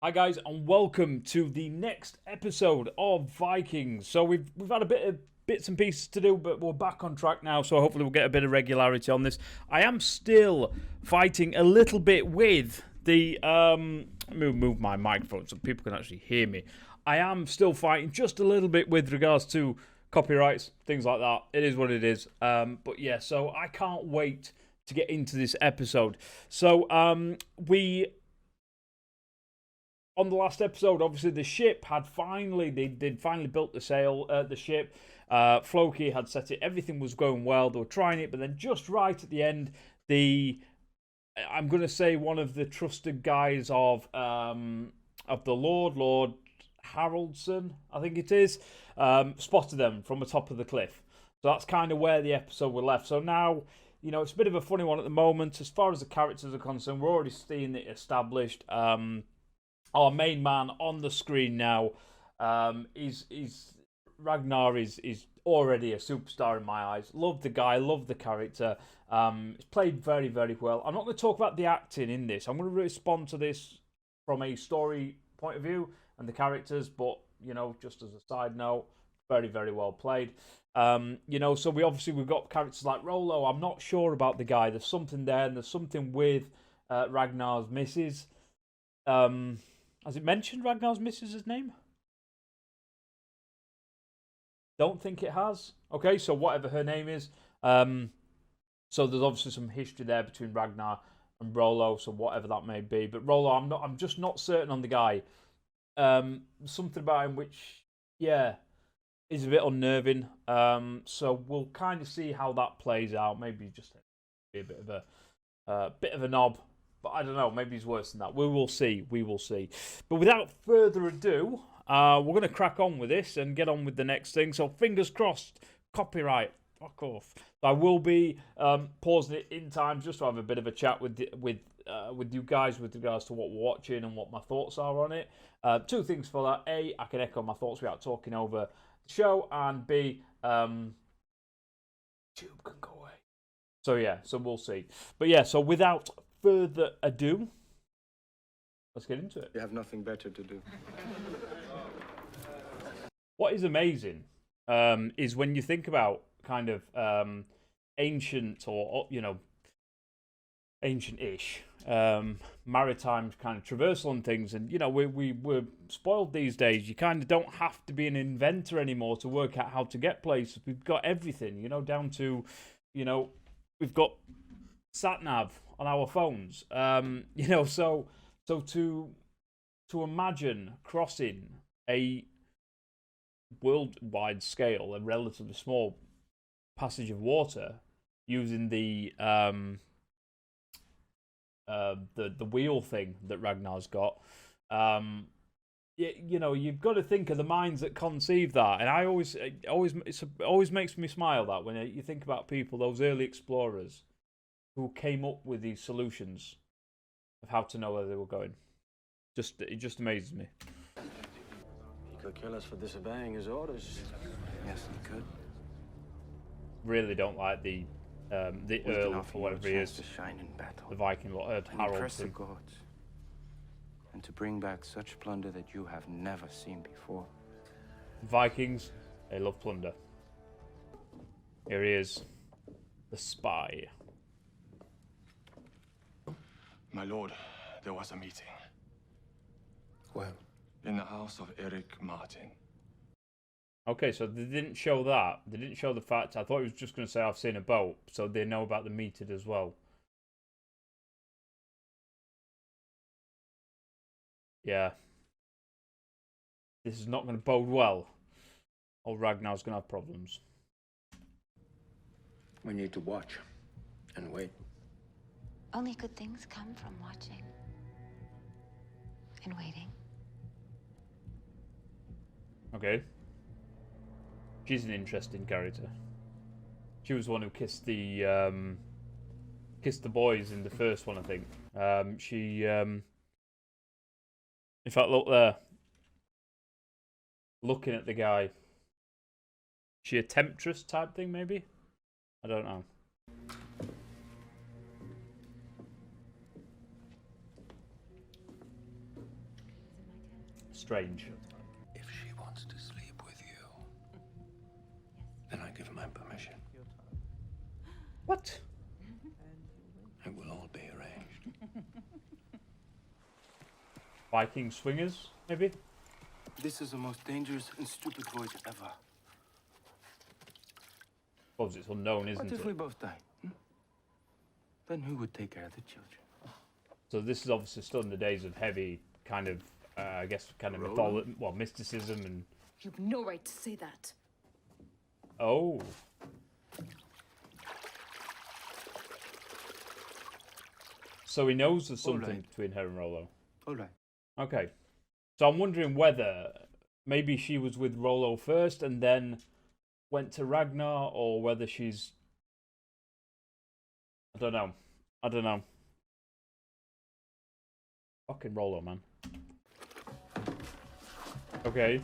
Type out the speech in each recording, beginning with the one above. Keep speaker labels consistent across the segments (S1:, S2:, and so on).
S1: Hi guys, and welcome to the next episode of Vikings. So we've had a bit of bits and pieces to do, but we're back on track now. So hopefully we'll get a bit of regularity on this. I am still fighting a little bit with the move my microphone so people can actually hear me. I am still fighting just a little bit with regards to copyrights, things like that. It is what it is. But yeah, so I can't wait to get into this episode. So on the last episode, obviously the ship had they'd finally built the ship. Floki had set it, everything was going well, they were trying it, but then just right at the end, I'm going to say one of the trusted guys of the Lord Haraldson, I think it is, spotted them from the top of the cliff. So that's kind of where the episode was left. So now, it's a bit of a funny one at the moment. As far as the characters are concerned, we're already seeing it established. Our main man on the screen now is Ragnar is already a superstar in my eyes. Love the guy, love the character. It's played very, very well. I'm not going to talk about the acting in this. I'm going to respond to this from a story point of view and the characters, but just as a side note, very, very well played. So we've got characters like Rollo. I'm not sure about the guy. There's something there, and there's something with Ragnar's missus. Has it mentioned Ragnar's missus' name? Don't think it has. Okay, so whatever her name is. So there's obviously some history there between Ragnar and Rollo, so whatever that may be. But Rollo, I'm just not certain on the guy. Something about him which, is a bit unnerving. So we'll kind of see how that plays out. Maybe just be a bit of a knob. But I don't know, maybe he's worse than that. We will see. But without further ado, we're going to crack on with this and get on with the next thing. So fingers crossed, copyright, fuck off. I will be pausing it in time just to have a bit of a chat with you guys with regards to what we're watching and what my thoughts are on it. Two things for that. A, I can echo my thoughts without talking over the show. And B, YouTube can go away. So we'll see. But yeah, so without further ado, let's get into it.
S2: You have nothing better to do.
S1: What is amazing is when you think about kind of ancient or ancient-ish maritime kind of traversal and things, and we're spoiled these days. You kind of don't have to be an inventor anymore to work out how to get places. We've got everything, down to we've got sat nav on our phones, so to imagine crossing a worldwide scale, a relatively small passage of water, using the wheel thing that Ragnar's got, you've got to think of the minds that conceive that, and it always makes me smile that when you think about people, those early explorers who came up with these solutions of how to know where they were going. It just amazes me.
S3: He could kill us for disobeying his orders.
S2: Yes, he could.
S1: Really don't like the Earl or whatever he is.
S2: To shine in battle.
S1: The Viking Lord
S2: Impress the
S1: Harald.
S2: gods, and to bring back such plunder that you have never seen before.
S1: Vikings, they love plunder. Here he is, the spy.
S4: My lord, there was a meeting.
S2: Well,
S4: in the house of Eric Martin.
S1: Okay, so they didn't show that. They didn't show the fact. I thought he was just going to say, I've seen a boat. So they know about the metered as well. Yeah. This is not going to bode well. Old Ragnar's going to have problems.
S2: we need to watch and wait.
S5: Only good things come from watching and waiting.
S1: Okay. She's an interesting character. She was the one who kissed the boys in the first one, I think. In fact, look there. Looking at the guy. She a temptress type thing, maybe? I don't know. strange.
S2: If she wants to sleep with you, then I give my permission.
S1: What?
S2: It will all be arranged.
S1: Viking swingers, maybe?
S2: This is the most dangerous and stupid voyage ever.
S1: Suppose it's unknown, isn't
S2: What if
S1: it?
S2: we both die? Then who would take care of the children?
S1: So this is obviously still in the days of heavy kind of, I guess, kind of mysticism and...
S6: You have no right to say that.
S1: Oh. So he knows there's something
S2: Alright.
S1: between her and Rollo.
S2: All right.
S1: Okay. So I'm wondering whether maybe she was with Rollo first and then went to Ragnar, or whether she's... I don't know. I don't know. Fucking Rollo, man. Okay.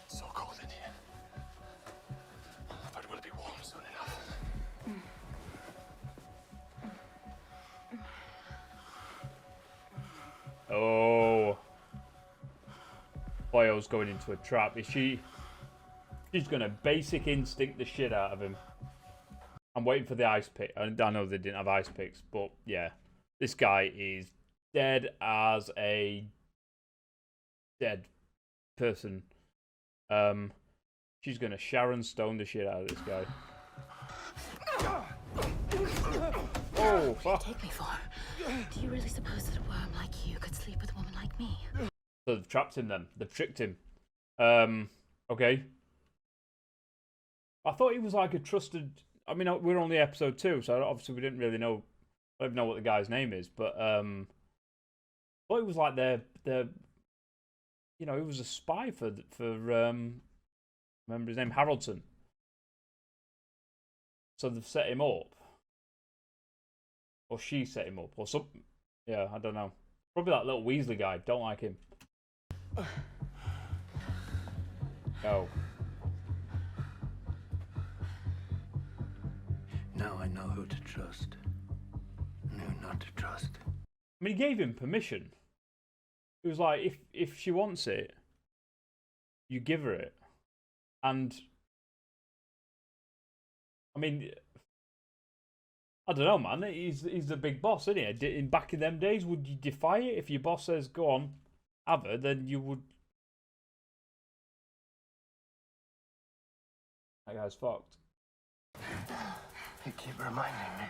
S4: So cold in here. But it will be warm soon enough.
S1: Oh. Boyo's going into a trap. Is she... She's going to basic instinct the shit out of him. I'm waiting for the ice pick. I know they didn't have ice picks, but yeah. This guy is dead as a dead person. She's going to Sharon Stone the shit out of this guy. Oh, fuck.
S6: Take me for? Do you really suppose that a worm like you could sleep with a woman like me?
S1: So they've trapped him then. They've tricked him. Okay. I thought he was like a trusted... I mean, we're only episode 2, so obviously we didn't really know... I don't even know what the guy's name is, but I thought he was like their you know, he was a spy for remember his name, Haraldson. So they've set him up. Or she set him up, or something. Yeah, I don't know. Probably that little Weasley guy. Don't like him. No.
S2: Now I know who to trust and who not to trust.
S1: I mean, he gave him permission. It was like, if she wants it, you give her it. And, I mean, I don't know, man. He's the big boss, isn't he? Back in them days, would you defy it? If your boss says, go on, have her, then you would... That guy's fucked.
S2: You keep reminding me.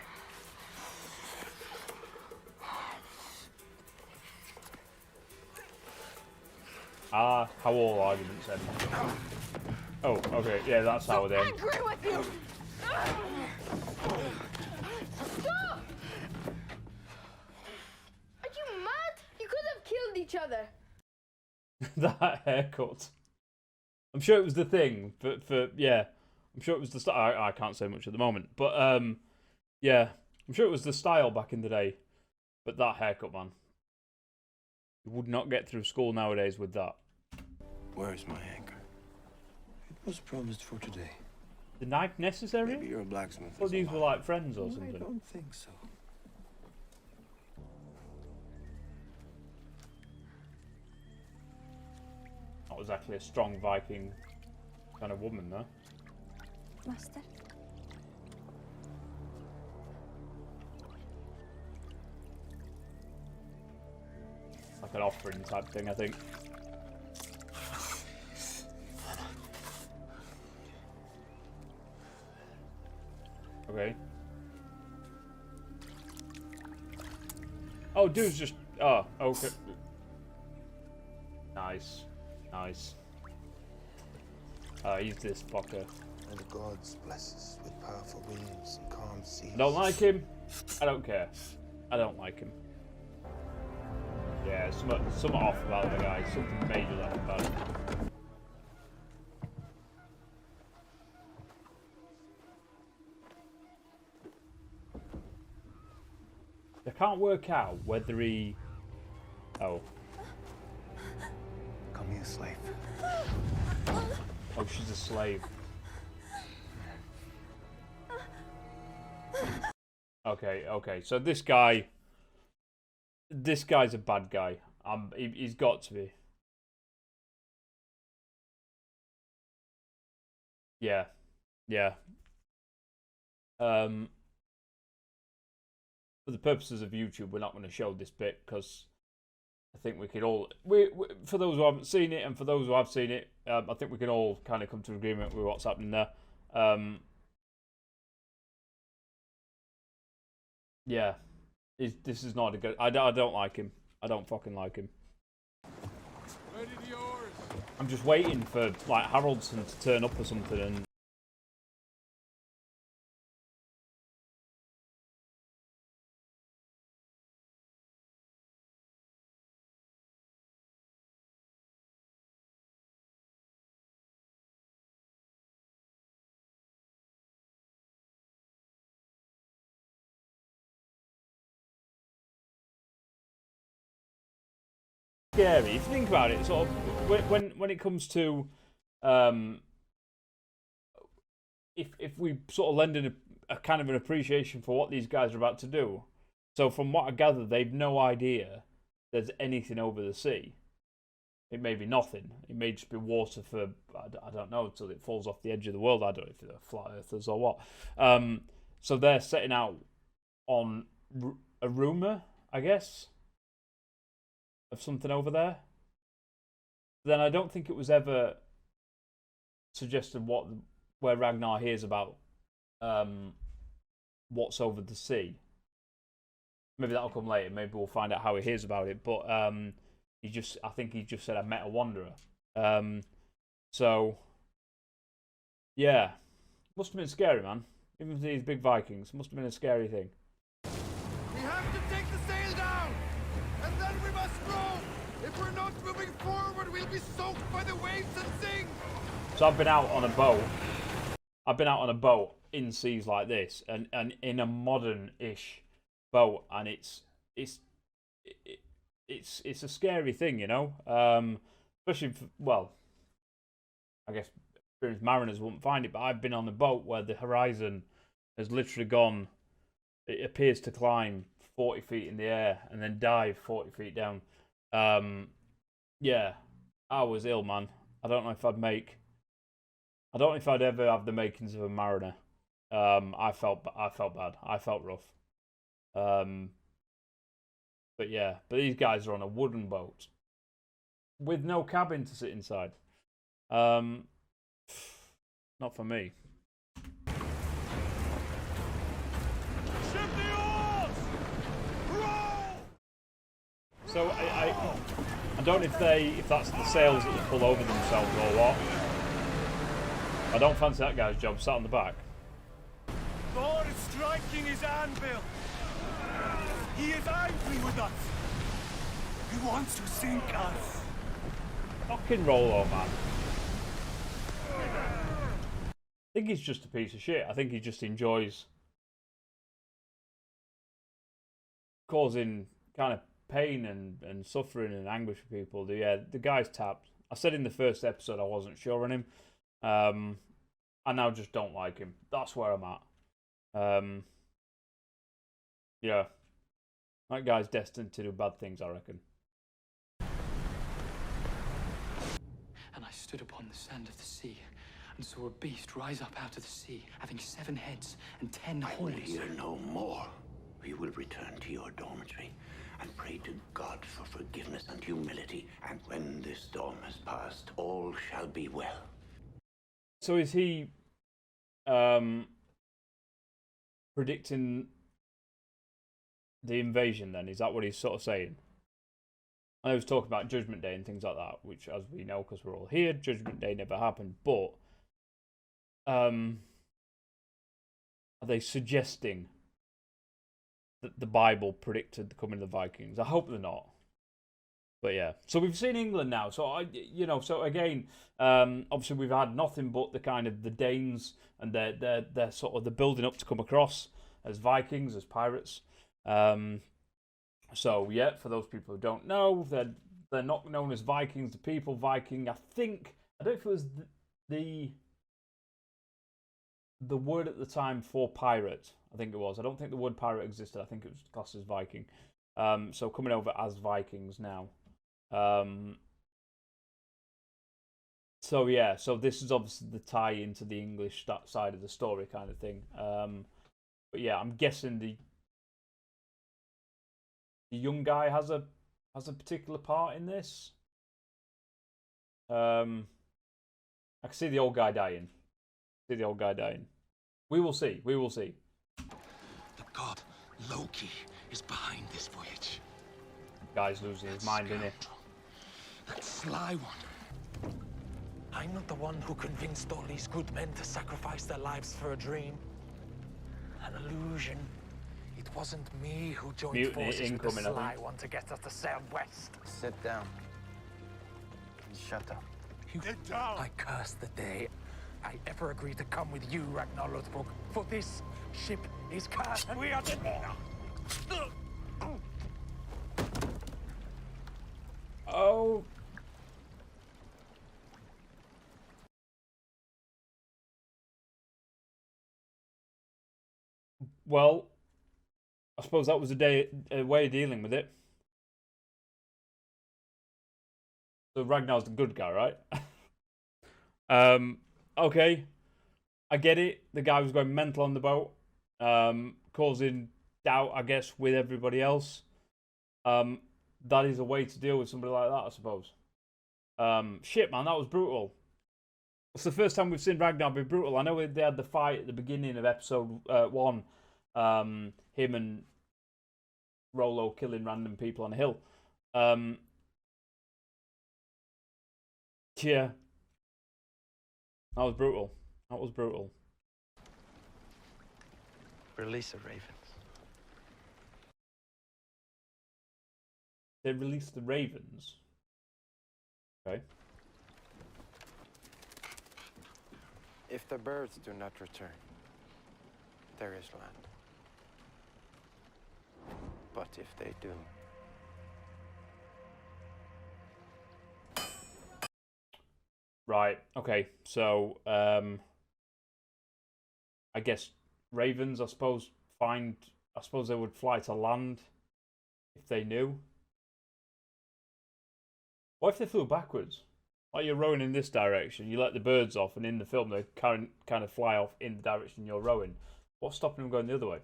S1: Ah, how all arguments end. Oh, okay, yeah, that's how they end.
S6: Angry with you! Stop!
S7: Are you mad? You could have killed each other.
S1: That haircut. I'm sure it was the thing, for yeah. I'm sure it was the style. I can't say much at the moment, but yeah, I'm sure it was the style back in the day. But that haircut, man, you would not get through school nowadays with that.
S2: Where's my anchor? It was promised for today.
S1: The knife necessary?
S2: Maybe you're a blacksmith.
S1: Or these were like friends or
S2: I
S1: something.
S2: don't think so.
S1: Not exactly a strong Viking kind of woman, though.
S5: Master?
S1: Like an offering type thing, I think. Okay. Oh, dude's just... Oh, okay. Nice. Nice. He's this fucker.
S8: And the gods bless us with powerful winds and calm seas.
S1: I don't like him. I don't care. I don't like him. Yeah, something off about the guy. Something major off about him. I can't work out whether he... Oh.
S8: Call me a slave.
S1: Oh, she's a slave. Okay, okay. So this guy's a bad guy. He's got to be. Yeah, yeah. For the purposes of YouTube, we're not going to show this bit because I think we could all, for those who haven't seen it and for those who have seen it, I think we can all kind of come to agreement with what's happening there. Yeah, this is not a good. I don't like him. I don't fucking like him. I'm just waiting for like Haraldson to turn up or something and. Scary. If you think about it, sort of when it comes to if we sort of lend a kind of an appreciation for what these guys are about to do. So from what I gather, they've no idea there's anything over the sea. It may be nothing. It may just be water for I don't know until it falls off the edge of the world. I don't know if they're flat earthers or what. So they're setting out on a rumor, I guess, of something over there. Then I don't think it was ever suggested where Ragnar hears about what's over the sea. Maybe that'll come later. Maybe we'll find out how he hears about it. But I think he just said I met a wanderer. So yeah, must have been scary, man. Even for these big Vikings, must have been a scary thing.
S4: We have to take the sail down, and then we must row. If we're not moving forward, we'll be soaked by the waves and sink.
S1: So I've been out on a boat. I've been out on a boat in seas like this, and in a modern-ish boat, and it's a scary thing, you know. Especially I guess experienced mariners wouldn't find it, but I've been on a boat where the horizon has literally gone. It appears to climb 40 feet in the air and then dive 40 feet down. Yeah, I was ill, man. I don't know if I'd ever have the makings of a mariner. I felt bad. I felt rough. But yeah, these guys are on a wooden boat with no cabin to sit inside. Not for me.
S4: Ship the oars! Row!
S1: So I don't know if that's the sails that will pull over themselves or what. I don't fancy that guy's job sat on the back.
S4: Thor is striking his anvil. He is angry with us. He wants to sink us.
S1: Fucking Rollo, man. I think he's just a piece of shit. I think he just enjoys causing kind of pain and suffering and anguish for people. The guy's tapped. I said in the first episode I wasn't sure on him. I now just don't like him. That's where I'm at. Yeah. That guy's destined to do bad things, I reckon.
S9: And I stood upon the sand of the sea, and saw a beast rise up out of the sea, having 7 heads and 10
S10: I will
S9: horns.
S10: hear no more. We will return to your dormitory and pray to God for forgiveness and humility. And when this storm has passed, all shall be well.
S1: So is he predicting the invasion then? Is that what he's sort of saying? I know he was talking about Judgment Day and things like that, which, as we know, because we're all here, Judgment Day never happened. But are they suggesting that the Bible predicted the coming of the Vikings? I hope they're not. But yeah, so we've seen England now. So so again, obviously we've had nothing but the kind of the Danes and they're sort of the building up to come across as Vikings, as pirates. So yeah, for those people who don't know, they're not known as Vikings. The people Viking, I don't know if it was the word at the time for pirate. I think it was. I don't think the word pirate existed. I think it was classed as Viking. So coming over as Vikings now. So yeah, so this is obviously the tie into the English side of the story kind of thing. But yeah, I'm guessing the young guy has a particular part in this. I can see the old guy dying. We will see. We will see.
S4: The god Loki is behind this voyage.
S1: Guy's losing his mind, isn't he?
S4: That sly one. I'm not the one who convinced all these good men to sacrifice their lives for a dream. An illusion. It wasn't me who joined
S1: Mutiny
S4: forces with the
S1: incoming, I
S4: sly
S1: think.
S4: one to get us to sail west.
S3: Sit down. And shut up.
S4: Get down! I curse the day I ever agreed to come with you, Ragnar Lothbrok. For this ship is cursed, and we are dead.
S1: Oh. Well, I suppose that was a way of dealing with it. So Ragnar's the good guy, right? Okay. I get it. The guy was going mental on the boat, causing doubt, I guess, with everybody else. That is a way to deal with somebody like that, I suppose. Shit, man, that was brutal. It's the first time we've seen Ragnar be brutal. I know they had the fight at the beginning of episode 1. Him and Rollo killing random people on a hill. Yeah. That was brutal.
S3: Release the ravens.
S1: They released the ravens. Okay.
S3: If the birds do not return, there is land. But if they do...
S1: Right, okay. So, I guess ravens, I suppose they would fly to land if they knew. What if they flew backwards? Like you're rowing in this direction, you let the birds off, and in the film they kind of fly off in the direction you're rowing. What's stopping them going the other way?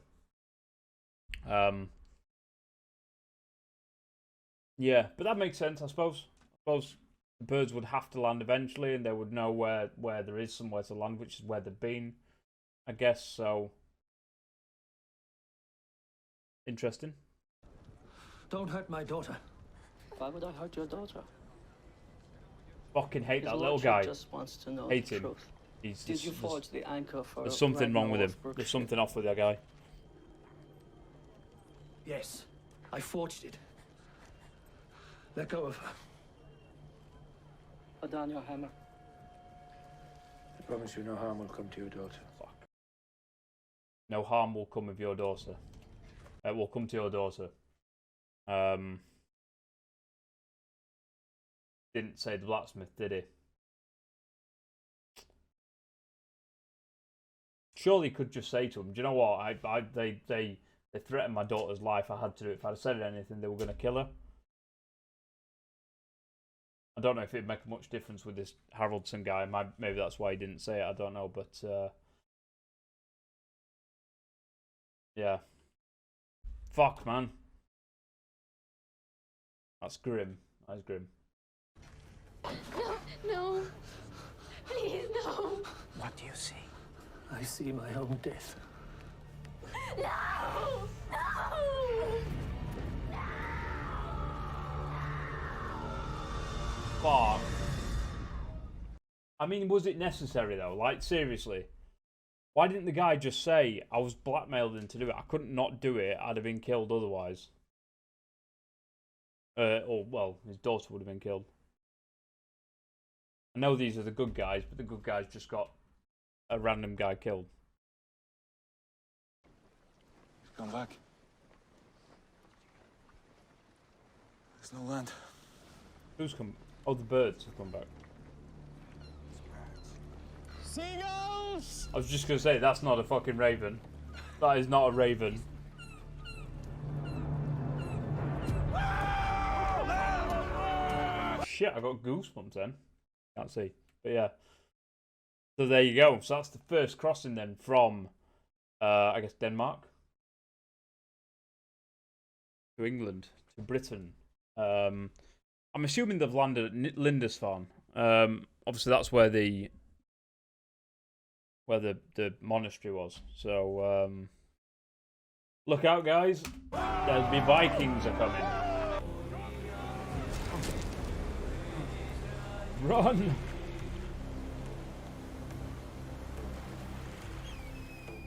S1: Yeah, but that makes sense, I suppose. The birds would have to land eventually, and they would know where there is somewhere to land, which is where they've been, I guess. So interesting.
S4: Don't hurt my daughter.
S11: Why would I hurt your daughter?
S1: Fucking hate
S11: His
S1: that little
S11: lordship
S1: guy.
S11: just wants to know
S1: Hate
S11: the
S1: him.
S11: truth.
S1: Did
S11: you forge the anchor for
S1: There's something
S11: Ragnar
S1: wrong with him.
S11: Lothbrok's
S1: There's
S11: ship?
S1: something off with that guy.
S4: Yes, I forged it. Let go of her.
S11: Put down your hammer.
S2: I promise you no harm will come to your daughter.
S1: Fuck. No harm will come of your daughter. Will come to your daughter. Didn't say the blacksmith, did he? Surely he could just say to him, "Do you know what? They threatened my daughter's life. I had to do it. If I'd said anything, they were going to kill her." I don't know if it'd make much difference with this Haraldson guy. Maybe that's why he didn't say it. I don't know, but yeah. Fuck, man. That's grim. That's grim.
S7: No. Please, no.
S4: What do you see? I see my own death.
S7: No!
S1: Fuck. I mean, was it necessary though? Like, seriously. Why didn't the guy just say, I was blackmailed into do it? I couldn't not do it. I'd have been killed otherwise. Or, well, his daughter would have been killed. I know these are the good guys, but the good guys just got a random guy killed.
S4: He's gone back. There's no land.
S1: Who's come? Oh, the birds have come back.
S4: Seagulls!
S1: I was just going to say, that's not a fucking raven. That is not a raven. Shit, I got goosebumps then. Can't see. But yeah. So there you go. So that's the first crossing then from, I guess, Denmark to England to Britain. I'm assuming they've landed at Lindisfarne. Obviously, that's where the monastery was. So look out, guys! There'll be Vikings are coming. Run!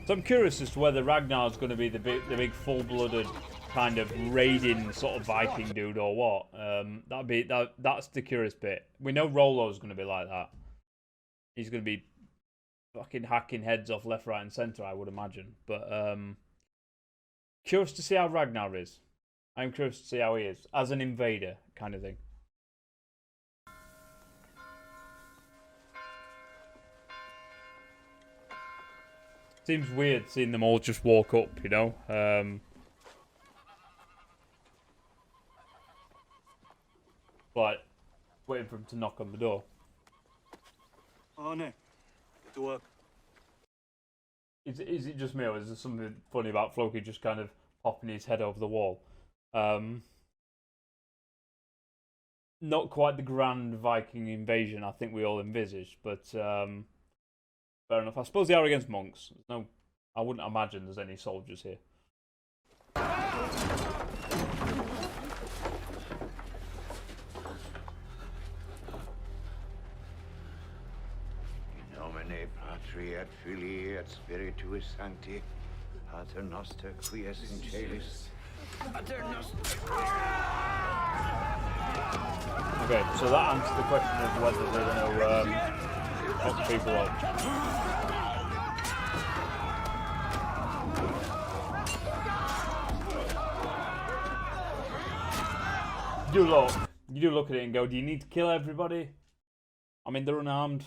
S1: So I'm curious as to whether Ragnar's going to be the big full-blooded kind of raiding sort of Viking dude or what. That's the curious bit. We know Rollo's going to be like that. He's going to be fucking hacking heads off left, right, and centre, I would imagine. But curious to see how Ragnar is. I'm curious to see how he is as an invader kind of thing. Seems weird seeing them all just walk up, you know. Like waiting for him to knock on the door.
S12: Oh no, get to work.
S1: Is it just me, or is there something funny about Floki just kind of popping his head over the wall? Not quite the grand Viking invasion I think we all envisaged, but fair enough. I suppose they are against monks. No, I wouldn't imagine there's any soldiers here.
S10: Nomine Patri et Filii et Spiritus Sancti, Pater Noster qui es in caelis. Pater Noster.
S1: Okay, so that answers the question of whether they're going to knock people up. You do look at it and go, do you need to kill everybody? I mean, they're unarmed.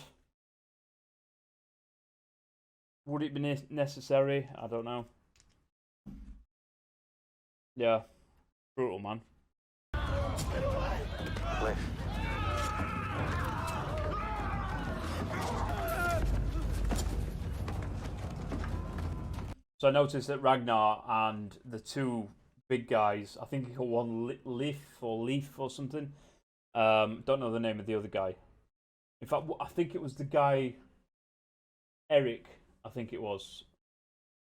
S1: Would it be necessary? I don't know. Yeah. Brutal, man. So I noticed that Ragnar and the two big guys, I think he called one Leaf or something. Don't know the name of the other guy. In fact, I think it was the guy Eric. I think it was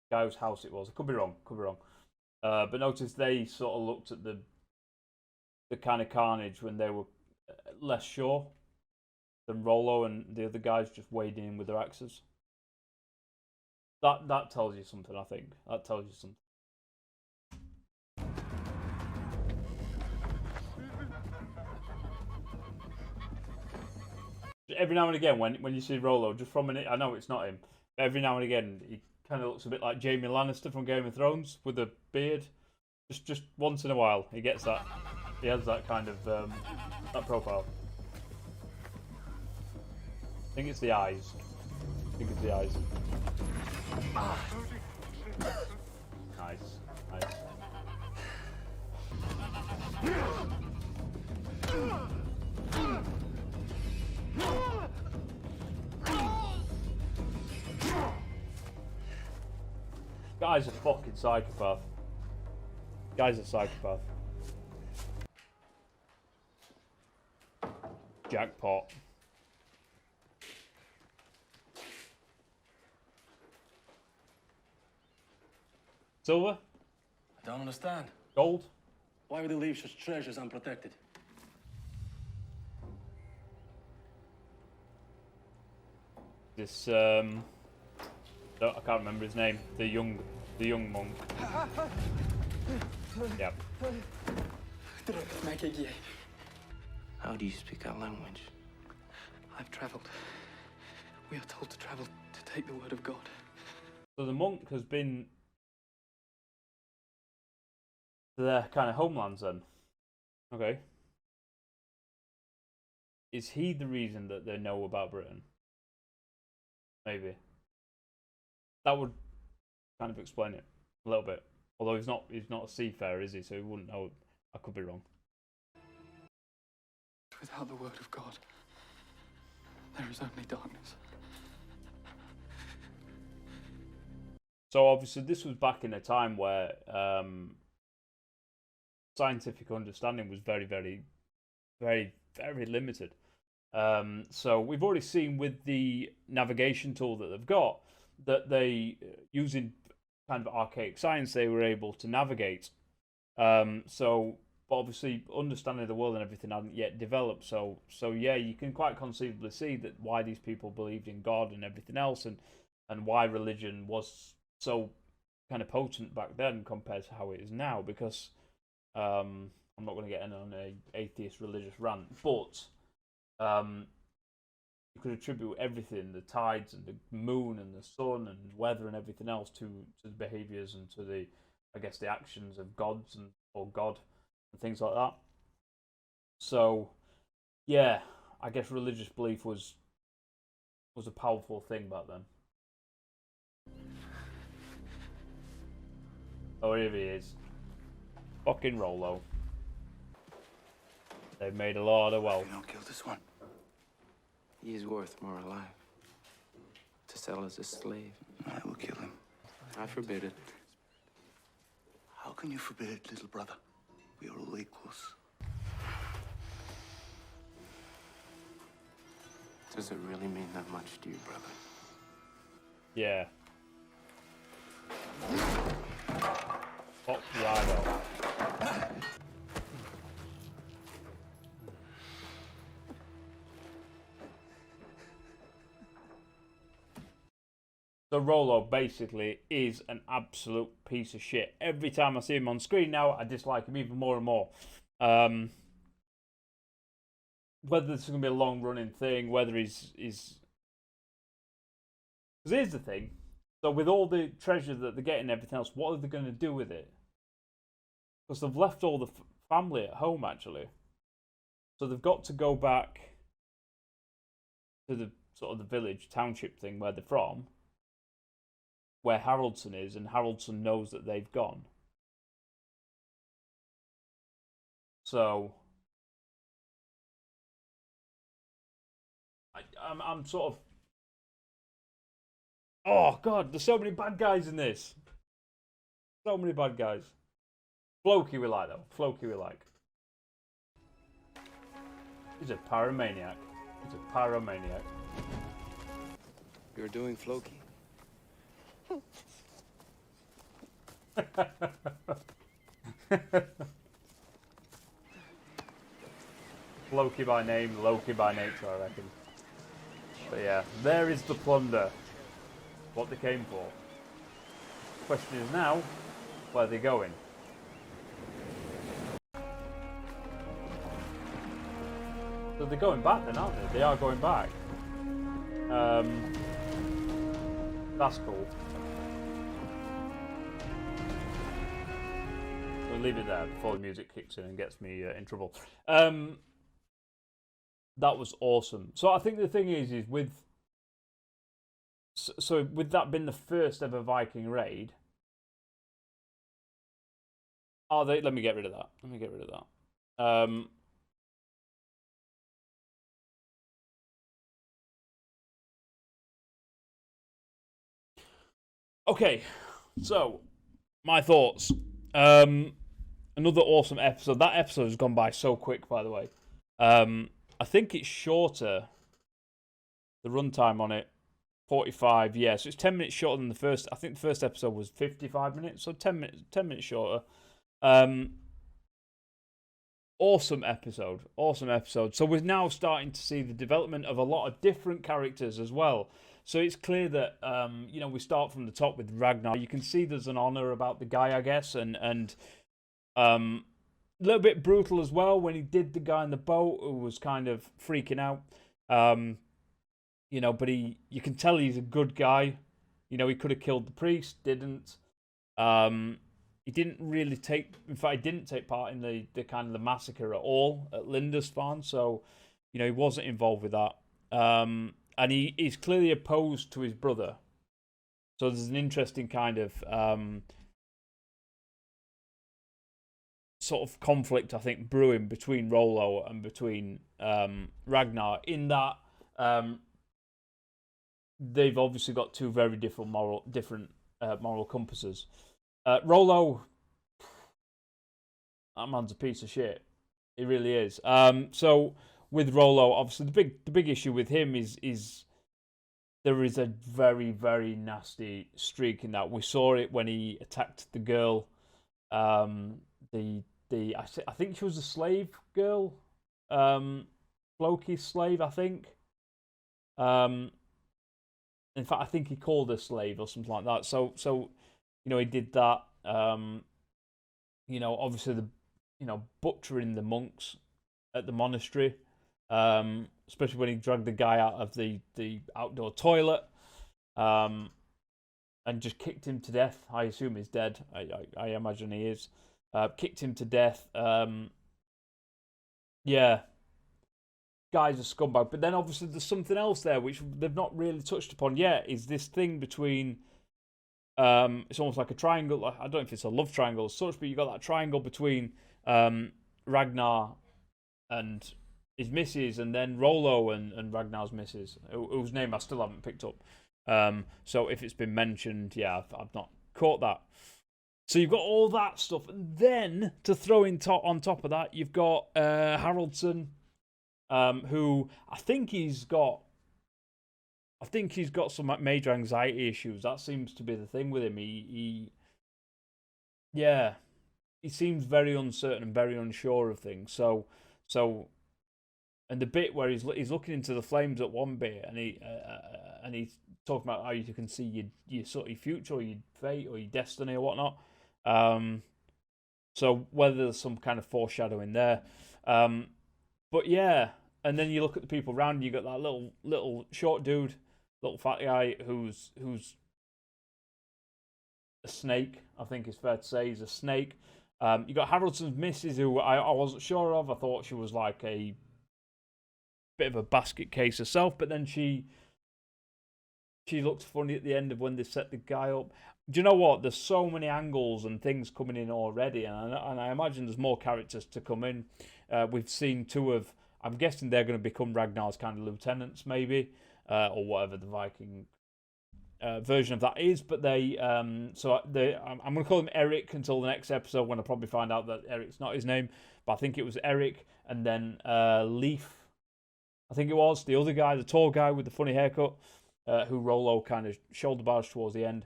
S1: the guy whose house it was. I could be wrong. But notice they sort of looked at the kind of carnage when they were less sure than Rollo and the other guys just wading in with their axes. That tells you something, I think. That tells you something. Every now and again, when you see Rollo, just from I know it's not him, but every now and again, he kind of looks a bit like Jaime Lannister from Game of Thrones with a beard. Just once in a while, he gets that. He has that kind of that profile. I think it's the eyes. Nice. Guy's a fucking psychopath. Guy's a psychopath. Jackpot. Silver?
S12: I don't understand.
S1: Gold?
S12: Why would they leave such treasures unprotected?
S1: This I can't remember his name. The young monk. Yep.
S9: How do you speak our language? I've traveled. We are told to travel to take the word of God.
S1: So the monk has been to their kind of homelands then. Okay. Is he the reason that they know about Britain? Maybe. That would kind of explain it a little bit. Although he's not a seafarer, is he? So he wouldn't know. I could be wrong.
S9: Without the word of God, There is only darkness.
S1: So obviously this was back in a time where scientific understanding was very, very, very, very limited. So we've already seen with the navigation tool that they've got that they, using kind of archaic science, they were able to navigate. So obviously understanding the world and everything hadn't yet developed. So yeah, you can quite conceivably see that why these people believed in God and everything else, and why religion was so kind of potent back then compared to how it is now. Because I'm not going to get in on a atheist religious rant, but you could attribute everything, the tides and the moon and the sun and weather and everything else to the behaviors and to the, I guess, the actions of gods and or God and things like that. So yeah, I guess religious belief was a powerful thing back then. Oh, here he is. Fucking Rollo. They've made a lot of wealth.
S2: Don't kill this one.
S3: He is worth more alive. To sell as a slave.
S2: I will kill him.
S3: I forbid it.
S2: How can you forbid it, little brother? We are all equals.
S3: Does it really mean that much to you, brother?
S1: Yeah. Fuck right off. So Rollo basically is an absolute piece of shit. Every time I see him on screen now, I dislike him even more and more. Whether this is going to be a long-running thing, whether he's... Because here's the thing. So with all the treasure that they're getting and everything else, what are they going to do with it? Because they've left all the family at home, actually. So they've got to go back to the sort of the village, township thing where they're from, where Haraldson is, and Haraldson knows that they've gone. So I'm sort of... Oh god, there's so many bad guys in this. So many bad guys. Floki we like though. Floki we like. He's a pyromaniac. He's a pyromaniac.
S3: You're doing Floki?
S1: Floki by name, Loki by nature, I reckon. But yeah, there is the plunder. What they came for. Question is now, where are they going? So they're going back then, aren't they? They are going back. That's cool. We'll leave it there before the music kicks in and gets me in trouble. That was awesome. So I think the thing is with... So with that being the first ever Viking raid... Oh, let me get rid of that. Let me get rid of that. Okay, so my thoughts. Another awesome episode. That episode has gone by so quick, by the way. I think it's shorter. The runtime on it, 45. Yeah, so it's 10 minutes shorter than the first. I think the first episode was 55 minutes, so 10 minutes shorter. Awesome episode. Awesome episode. So we're now starting to see the development of a lot of different characters as well. So it's clear that, you know, we start from the top with Ragnar. You can see there's an honor about the guy, I guess, and a little bit brutal as well when he did the guy in the boat who was kind of freaking out. You know, but you can tell he's a good guy. You know, he could have killed the priest, didn't. He didn't really take, in fact, he didn't take part in the kind of the massacre at all at Lindisfarne. So, you know, he wasn't involved with that. And he's clearly opposed to his brother. So there's an interesting kind of sort of conflict, I think, brewing between Rollo and between Ragnar, in that they've obviously got two very different moral compasses. Rollo, that man's a piece of shit. He really is. So with Rollo, obviously the big issue with him is there is a very, very nasty streak in that. We saw it when he attacked the girl. I think she was a slave girl. Floki's slave, I think. In fact, I think he called her slave or something like that. So he did that. Obviously butchering the monks at the monastery. Especially when he dragged the guy out of the outdoor toilet, and just kicked him to death. I assume he's dead. I imagine he is. Kicked him to death. Yeah, guy's a scumbag. But then obviously there's something else there which they've not really touched upon yet. Is this thing between? It's almost like a triangle. I don't know if it's a love triangle as such, but you got that triangle between Ragnar and his missus, and then Rollo and Ragnar's missus, whose name I still haven't picked up. So if it's been mentioned, yeah, I've not caught that. So you've got all that stuff, and then to throw in on top of that, you've got Haraldson, who I think he's got some major anxiety issues. That seems to be the thing with him. He seems very uncertain and very unsure of things. So. And the bit where he's looking into the flames at one bit, and he's talking about how you can see your sort of future, or your fate, or your destiny, or whatnot. So whether there's some kind of foreshadowing there, but yeah. And then you look at the people around you. Got that little short dude, little fat guy who's a snake. I think it's fair to say he's a snake. You got Haraldson's missus, who I wasn't sure of. I thought she was like a bit of a basket case herself, but then she looked funny at the end of when they set the guy up. Do you know what? There's so many angles and things coming in already, and I imagine there's more characters to come in. We've seen two of. I'm guessing they're going to become Ragnar's kind of lieutenants, maybe, or whatever the Viking version of that is. But I'm going to call him Eric until the next episode, when I probably find out that Eric's not his name. But I think it was Eric, and then Leif. I think it was the other guy, the tall guy with the funny haircut, who Rollo kind of shoulder barged towards the end.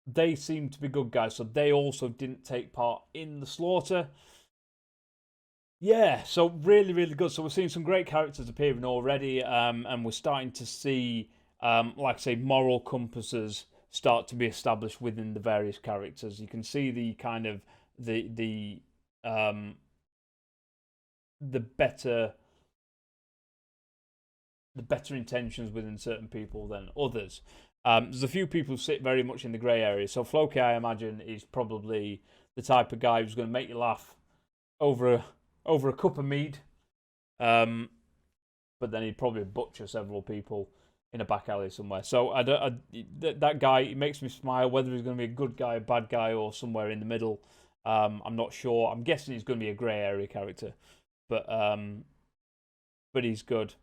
S1: They seem to be good guys, so they also didn't take part in the slaughter. Yeah, so really, really good. So we're seeing some great characters appearing already, and we're starting to see, like I say, moral compasses start to be established within the various characters. You can see the kind of the better intentions within certain people than others. There's a few people who sit very much in the grey area. So Floki, I imagine, is probably the type of guy who's going to make you laugh over a cup of mead, but then he'd probably butcher several people in a back alley somewhere. So that guy, he makes me smile. Whether he's going to be a good guy, a bad guy, or somewhere in the middle, I'm not sure. I'm guessing he's going to be a grey area character. But he's good.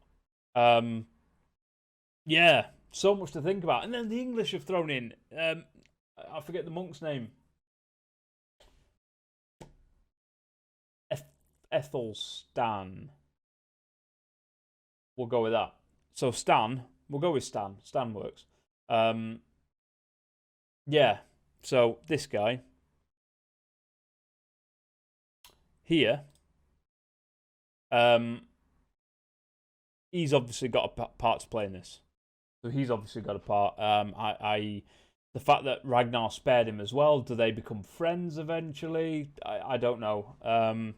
S1: Yeah, so much to think about. And then the English have thrown in. I forget the monk's name. Ethelstan. We'll go with that. So Stan, we'll go with Stan. Stan works. Yeah. So this guy here. He's obviously got a part to play in this. So he's obviously got a part. The fact that Ragnar spared him as well. Do they become friends eventually? I don't know.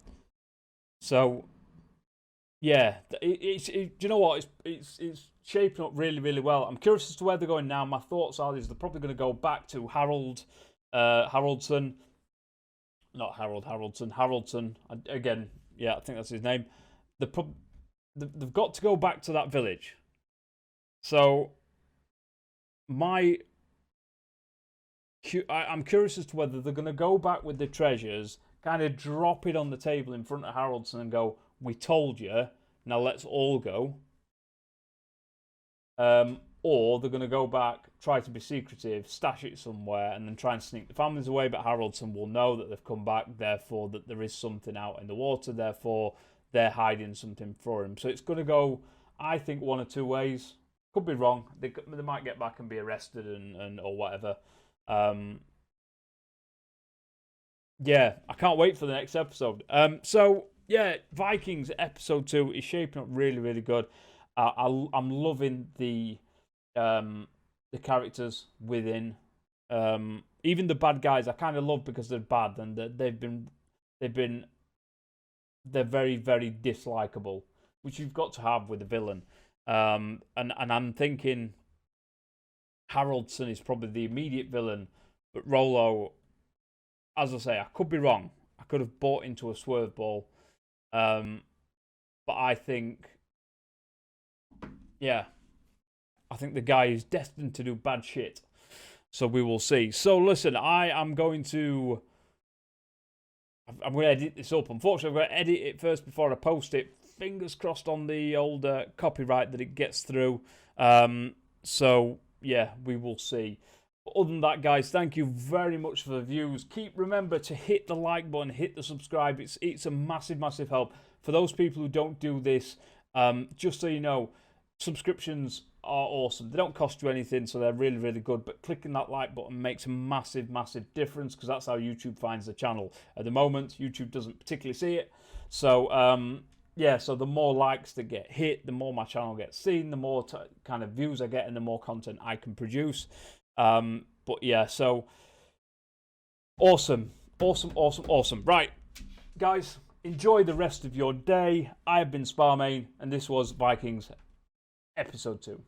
S1: So yeah, do you know what? It's shaping up really, really well. I'm curious as to where they're going now. My thoughts are they're probably going to go back to Haraldson. Not Haraldson. Haraldson again. Yeah, I think that's his name. They've got to go back to that village. So I'm curious as to whether they're going to go back with the treasures, kind of drop it on the table in front of Haraldson and go, "We told you, now let's all go." or they're going to go back, try to be secretive, stash it somewhere, and then try and sneak the families away. But Haraldson will know that they've come back, therefore that there is something out in the water, therefore they're hiding something for him. So it's going to go, I think, one or two ways. Could be wrong. They might get back and be arrested and or whatever. Yeah, I can't wait for the next episode. So yeah, Vikings episode 2 is shaping up really, really good. I'm loving the characters within. Even the bad guys, I kind of love because they're bad and they're very, very dislikable, which you've got to have with a villain. And I'm thinking Haraldson is probably the immediate villain, but Rollo, as I say, I could be wrong. I could have bought into a swerve ball. But I think, yeah, I think the guy is destined to do bad shit. So we will see. So listen, I'm going to edit this up. Unfortunately, I'm going to edit it first before I post it. Fingers crossed on the old copyright that it gets through. So yeah, we will see. But other than that, guys, thank you very much for the views. Remember to hit the like button, hit the subscribe. It's a massive, massive help. For those people who don't do this, just so you know, subscriptions are awesome. They don't cost you anything, so they're really, really good. But clicking that like button makes a massive, massive difference because that's how YouTube finds the channel. At the moment, YouTube doesn't particularly see it. So, yeah, so the more likes that get hit, the more my channel gets seen, the more kind of views I get, and the more content I can produce. But yeah, so awesome, awesome, awesome, awesome. Right, guys, enjoy the rest of your day. I have been Sparmain, and this was Vikings episode 2.